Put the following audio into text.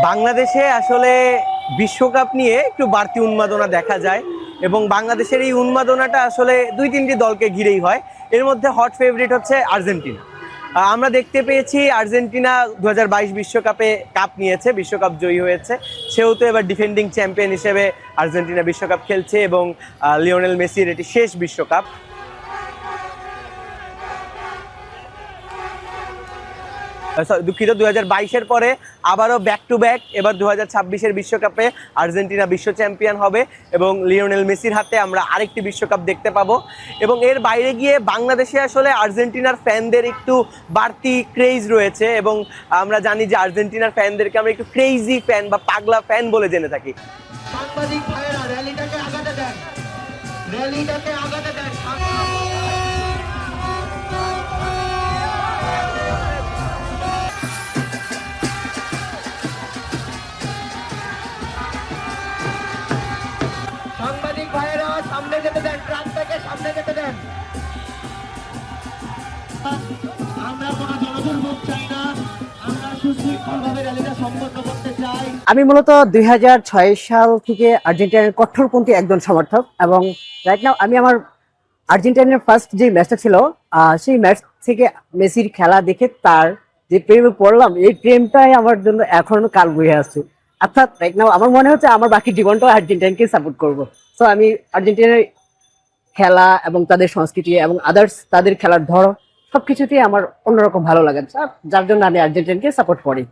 বাংলাদেশে আসলে বিশ্বকাপ নিয়ে একটু বাড়তি উন্মাদনা দেখা যায় এবং বাংলাদেশের এই উন্মাদনাটা আসলে দুই তিনটি দলকে ঘিরেই হয়। এর মধ্যে হট ফেভারিট হচ্ছে আর্জেন্টিনা। আমরা দেখতে পেয়েছি আর্জেন্টিনা 2022 বিশ্বকাপে কাপ নিয়েছে, বিশ্বকাপ জয়ী হয়েছে, সেহেতু এবার ডিফেন্ডিং চ্যাম্পিয়ন হিসেবে আর্জেন্টিনা বিশ্বকাপ খেলছে এবং লিওনেল মেসির এটি শেষ বিশ্বকাপ। দুঃখিত, 2022-এর পরে আবারও ব্যাক টু ব্যাক এবার 2026-এর বিশ্বকাপে আর্জেন্টিনা বিশ্ব চ্যাম্পিয়ন হবে এবং লিওনেল মেসির হাতে আমরা আরেকটি বিশ্বকাপ দেখতে পাবো। এবং এর বাইরে গিয়ে বাংলাদেশে আসলে আর্জেন্টিনার ফ্যানদের একটু বাড়তি ক্রেজ রয়েছে এবং আমরা জানি যে আর্জেন্টিনার ফ্যানদেরকে আমরা একটু ক্রেজি ফ্যান বা পাগলা ফ্যান বলে জেনে থাকি। সাংবাদিক ভাইয়েরা র্যালিটাকে আগাতে দেন, র্যালিটাকে আগাতে দেন। সাংবাদিক ভাইয়েরা সামনে যেতে দেন, ট্রাকটাকে সামনে যেতে দেন। আমরা কোনো জনদুর্ভোগ চাই না, আমরা সুশৃঙ্খলভাবে র্যালিটা সম্পন্ন করতে চাই। আমি মূলত 2006 সাল থেকে আর্জেন্টিনার কঠোরপন্থী একজন সমর্থক এবং রাইট নাও আমি আমার আর্জেন্টিনার ফার্স্ট যে ম্যাচটা ছিল সেই ম্যাচ থেকে মেসির খেলা দেখে তার যে প্রেমে পড়লাম, এই প্রেমটাই আমার জন্য এখনো কাল বয়ে আসছে। অর্থাৎ রাইট নাও আমার মনে হচ্ছে আমার বাকি জীবনটাও আর্জেন্টিনাকে সাপোর্ট করবো। সো আমি আর্জেন্টিনার খেলা এবং তাদের সংস্কৃতি এবং আদার্স তাদের খেলার ধরন সবকিছুতেই আমার অন্যরকম ভালো লাগে, যার জন্য আমি আর্জেন্টিনাকে সাপোর্ট করি।